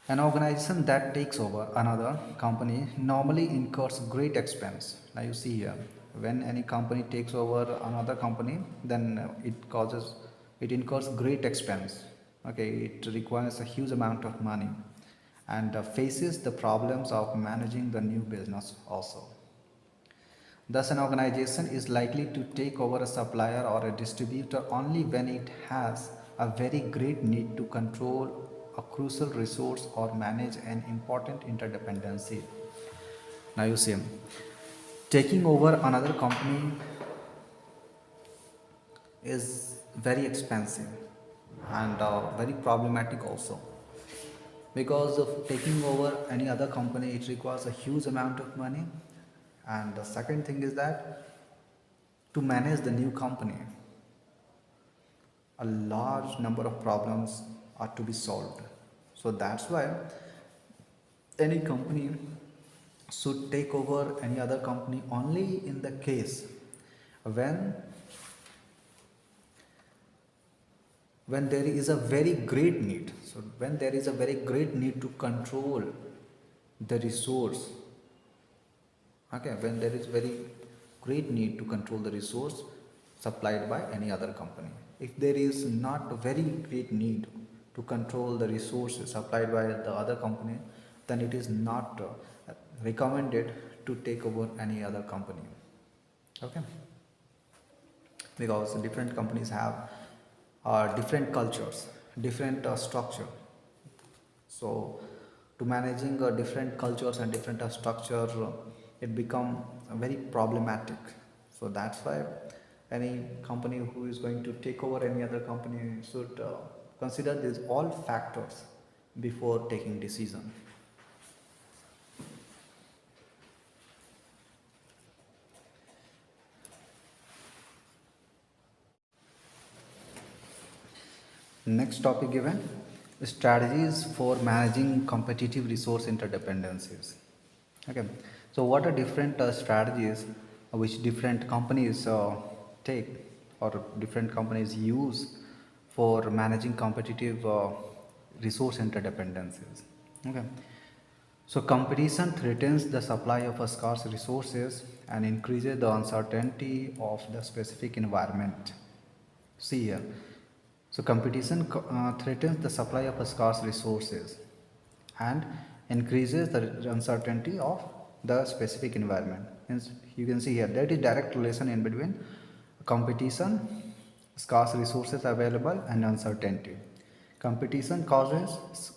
Speaker 1: An organization that takes over another company normally incurs great expense. Now you see here, when any company takes over another company, then it incurs great expense. Okay, it requires a huge amount of money, and faces the problems of managing the new business also. Thus, an organization is likely to take over a supplier or a distributor only when it has a very great need to control a crucial resource or manage an important interdependency. Now, you see, taking over another company is very expensive and very problematic also, because of taking over any other company it requires a huge amount of money, and the second thing is that to manage the new company a large number of problems are to be solved. So that's why any company should take over any other company only in the case when when there is a very great need. So when there is a very great need to control the resource, okay, when there is very great need to control the resource supplied by any other company. If there is not a very great need to control the resources supplied by the other company, then it is not recommended to take over any other company. Okay, because different companies have different cultures, different structure. So to managing different cultures and different structure, it become very problematic. So that's why any company who is going to take over any other company should consider these all factors before taking decision. Next topic given, strategies for managing competitive resource interdependencies. Okay, so what are different strategies which different companies take, or different companies use for managing competitive resource interdependencies? Okay, so competition threatens the supply of a scarce resources and increases the uncertainty of the specific environment. See here. So competition threatens the supply of a scarce resources and increases the uncertainty of the specific environment. Hence, you can see here there is direct relation in between competition, scarce resources available, and uncertainty. Competition causes,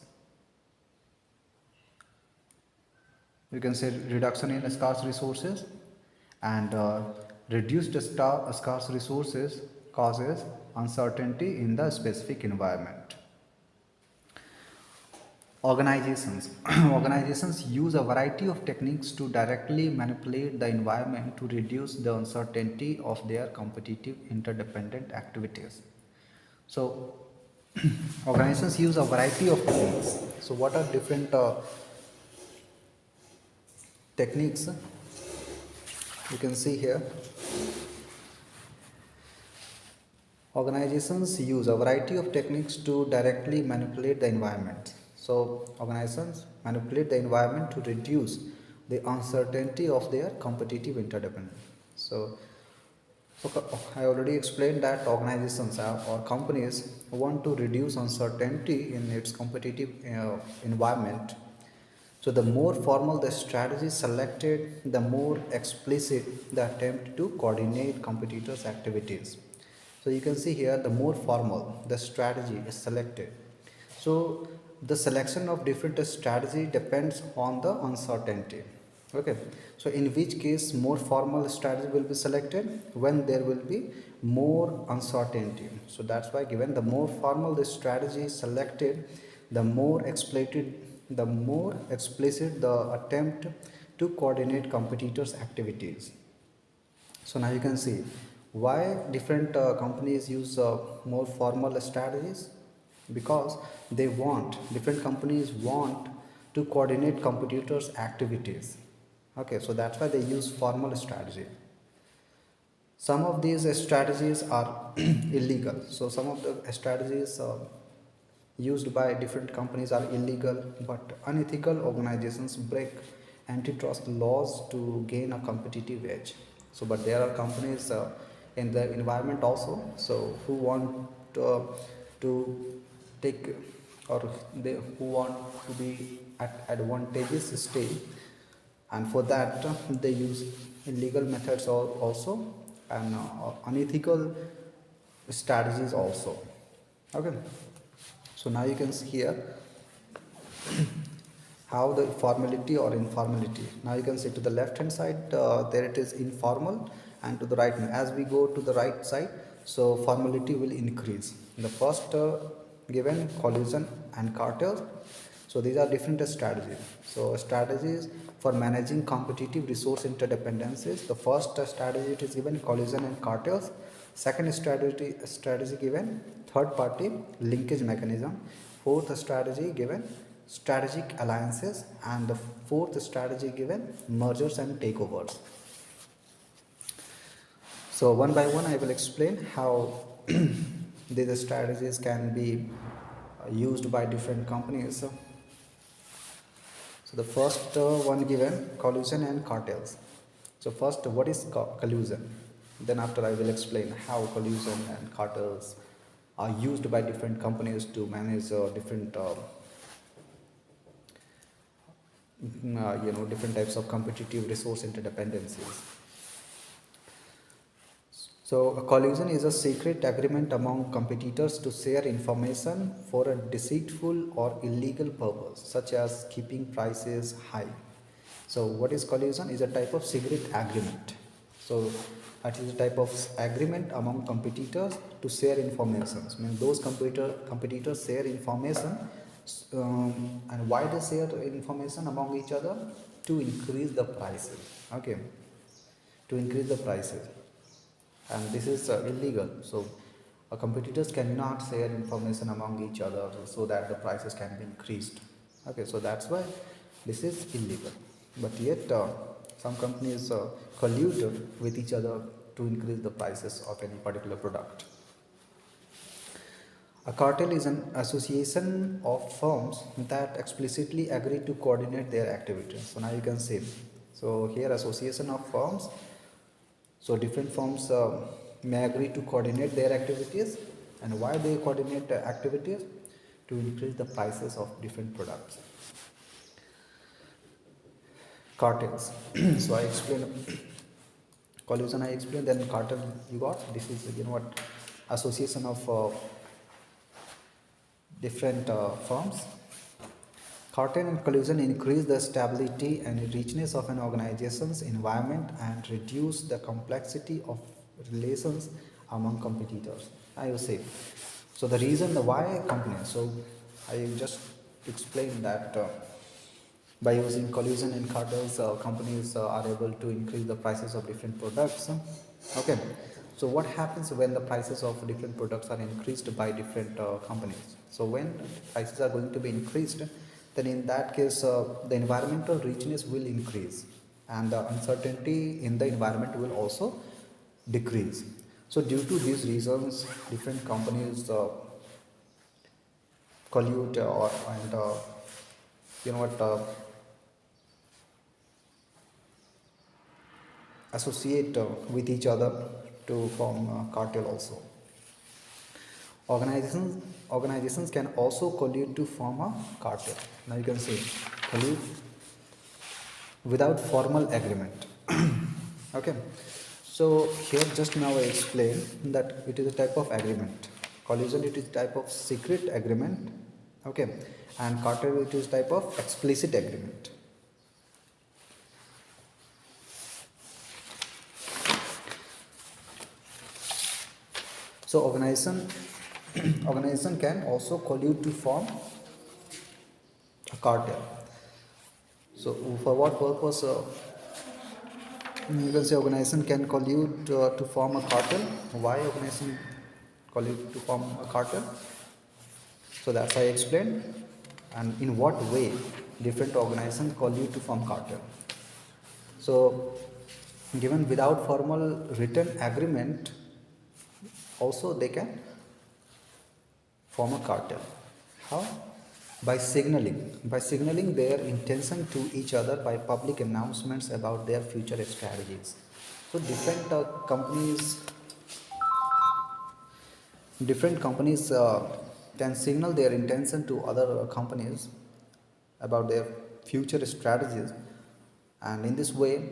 Speaker 1: you can say, reduction in scarce resources, and reduced scarce resources causes uncertainty in the specific environment. Organizations organizations use a variety of techniques to directly manipulate the environment to reduce the uncertainty of their competitive interdependent activities. So organizations use a variety of techniques. So what are different techniques? You can see here, organizations use a variety of techniques to directly manipulate the environment. So organizations manipulate the environment to reduce the uncertainty of their competitive interdependence. So Okay, I already explained that organizations or companies want to reduce uncertainty in its competitive environment. So, the more formal the strategy selected, the more explicit the attempt to coordinate competitors' activities. So, you can see here the more formal the strategy is selected. So, the selection of different strategy depends on the uncertainty. Okay, so in which case more formal strategy will be selected when there will be more uncertainty. So that's why given the more formal the strategy is selected, the more explicit the attempt to coordinate competitors activities. So now you can see why different companies use more formal strategies, because they want, different companies want to coordinate competitors activities. Okay, so that's why they use formal strategy. Some of these strategies are illegal. So some of the strategies used by different companies are illegal, but unethical organizations break antitrust laws to gain a competitive edge. So, but there are companies in the environment also, so who want to take, or they who want to be at advantageous stage, and for that they use illegal methods also, and unethical strategies also. Okay, so now you can see here how the formality or informality. Now you can see to the left hand side, there it is informal, and to the right, as we go to the right side, so formality will increase. The first given collusion and cartels. So these are different strategies. So strategies for managing competitive resource interdependencies. The first strategy it is given collusion and cartels. Second strategy given third party linkage mechanism. Fourth strategy given strategic alliances, and the fourth strategy given mergers and takeovers. So one by one I will explain how these strategies can be used by different companies. So the first one given collusion and cartels. So first, what is collusion? Then after I will explain how collusion and cartels are used by different companies to manage different different types of competitive resource interdependencies. So a collusion is a secret agreement among competitors to share information for a deceitful or illegal purpose, such as keeping prices high. So what is collusion? Is a type of secret agreement. So that is a type of agreement among competitors to share information. Means those competitors share information, and why they share information among each other? To increase the prices. Okay, to increase the prices, and this is illegal. So competitors cannot share information among each other so that the prices can be increased. Okay, so that's why this is illegal, but yet some companies collude with each other to increase the prices of any particular product. A cartel is an association of firms that explicitly agree to coordinate their activities. So now you can see, so here association of firms, so different firms may agree to coordinate their activities. And why they coordinate activities? To increase the prices of different products. Cartels. So I explained collusion, I explained, then cartel you got. This is what, association of different firms. Cartel and collusion increase the stability and richness of an organization's environment and reduce the complexity of relations among competitors. I will say. So the reason the why companies. So I just explained that by using collusion and cartels, companies are able to increase the prices of different products. Okay. So what happens when the prices of different products are increased by different companies? So when prices are going to be increased, then in that case the environmental richness will increase, and the uncertainty in the environment will also decrease. So due to these reasons, different companies collude and you know what associate with each other to form a cartel also. Organizations can also collude to form a cartel. Now you can see collude without formal agreement. Okay, so here just now I explained that it is a type of agreement. Collusion, it is type of secret agreement. Okay, and cartel, it is type of explicit agreement. So organization can also collude to form a cartel. So for what purpose? You can say organization can collude to form a cartel. Why organization collude to form a cartel? So that's I explained. And in what way different organizations collude to form cartel. So given without formal written agreement, also they can form a cartel. How? By signaling their intention to each other by public announcements about their future strategies. So different companies can signal their intention to other companies about their future strategies, and in this way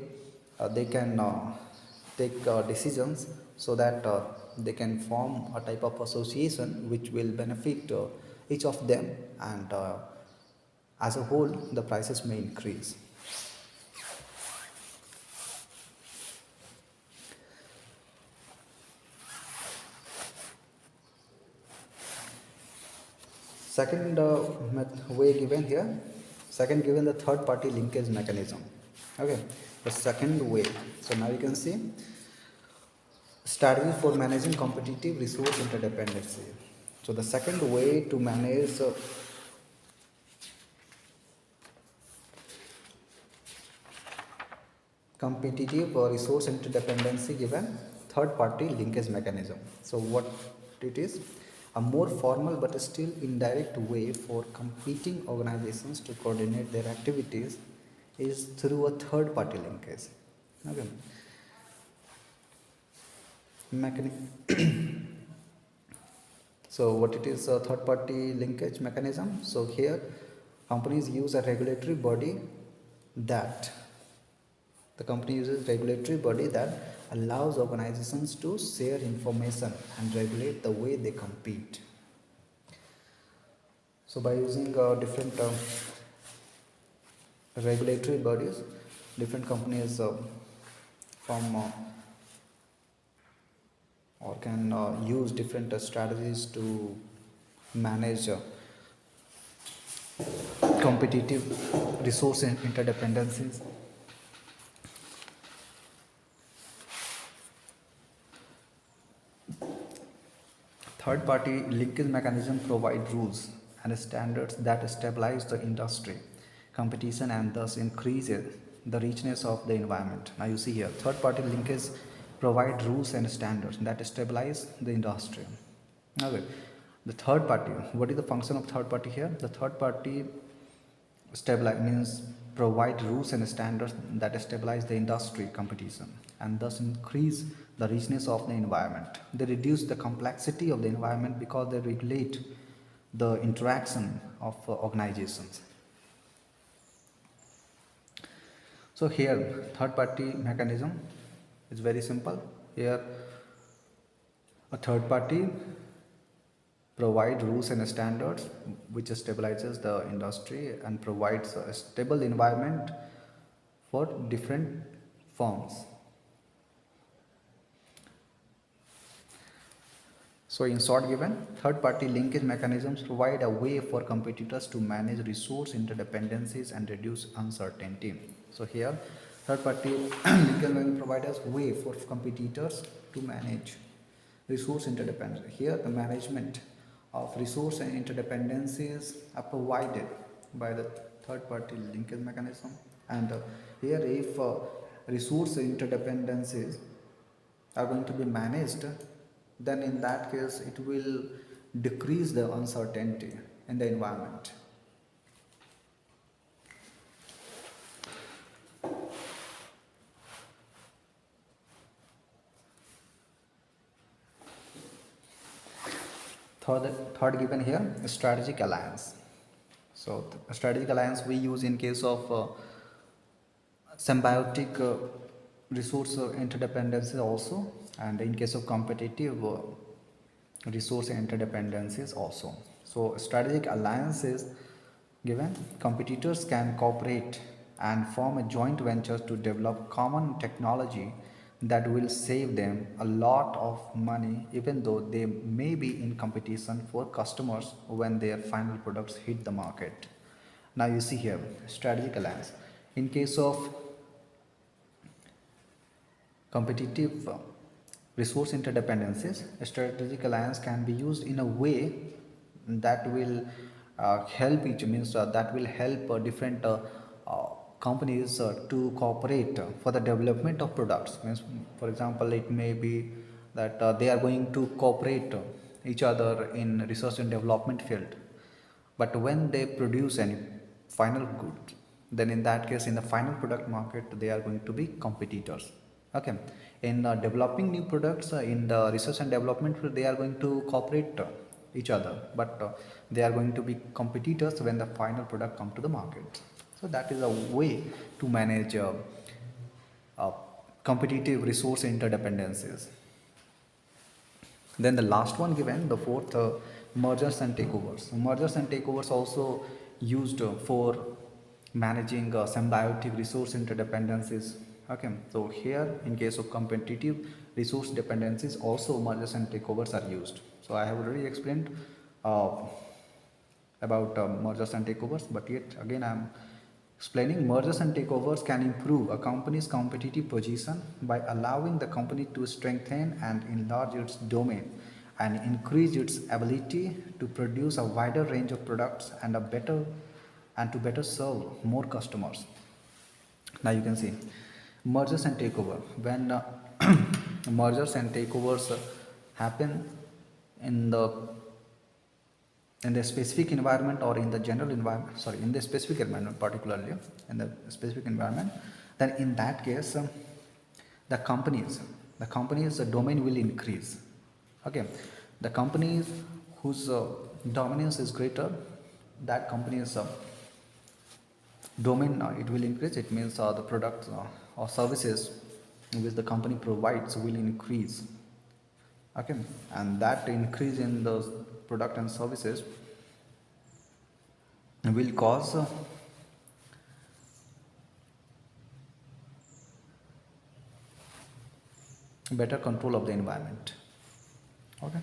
Speaker 1: they can take decisions, so that they can form a type of association which will benefit each of them, and as a whole the prices may increase. Second way given here, second given the third party linkage mechanism. Okay, the second way. So now you can see strategy for managing competitive resource interdependency. So the second way to manage competitive resource interdependency given third party linkage mechanism. So what it is, a more formal but still indirect way for competing organizations to coordinate their activities is through a third party linkage. Okay. So what it is, a third party linkage mechanism? So here companies use a regulatory body that allows organizations to share information and regulate the way they compete. So by using different regulatory bodies, different companies form or can use different strategies to manage competitive resource interdependencies. Third party linkage mechanism provide rules and standards that stabilize the industry competition and thus increases the richness of the environment. Now you see here, third party linkage provide rules and standards that stabilize the industry. Okay. The third party, what is the function of third party here? The third party stabilize means provide rules and standards that stabilize the industry competition and thus increase the richness of the environment. They reduce the complexity of the environment because they regulate the interaction of organizations. So here third party mechanism is very simple. Here a third party provide rules and standards which stabilizes the industry and provides a stable environment for different firms. So in short given, third party linkage mechanisms provide a way for competitors to manage resource interdependencies and reduce uncertainty. So here third party linkage mechanisms provide us way for competitors to manage resource interdependency. Here the management of resource and interdependencies are provided by the third party linkage mechanism, and here if resource interdependencies are going to be managed, then in that case it will decrease the uncertainty in the environment. Third given here, strategic alliance. So the strategic alliance we use in case of symbiotic resource interdependencies also, and in case of competitive resource interdependencies also. So strategic alliance is given competitors can cooperate and form a joint venture to develop common technology that will save them a lot of money, even though they may be in competition for customers when their final products hit the market. Now you see here strategic alliance. In case of competitive resource interdependencies, a strategic alliance can be used in a way that will help each means that will help different uh, companies to cooperate for the development of products. Means, for example, it may be that they are going to cooperate each other in research and development field, but when they produce any final good, then in that case in the final product market they are going to be competitors. Okay, in developing new products in the research and development field, they are going to cooperate each other, but they are going to be competitors when the final product come to the market. So that is a way to manage uh, competitive resource interdependencies. Then the last one given, the fourth, mergers and takeovers. Mergers and takeovers also used for managing symbiotic resource interdependencies. Okay, so here in case of competitive resource dependencies, also mergers and takeovers are used. So I have already explained uh, about mergers and takeovers, but yet again I am explaining mergers and takeovers can improve a company's competitive position by allowing the company to strengthen and enlarge its domain and increase its ability to produce a wider range of products and to better serve more customers. Now you can see mergers and takeover. When mergers and takeovers happen in the specific environment or in the general environment, sorry, in the specific environment, particularly in the specific environment, then in that case the company's domain will increase. Okay, the companies whose dominance is greater, that company's domain it will increase. It means the products or services which the company provides will increase. Okay, and that increase in those product and services will cause better control of the environment. Okay.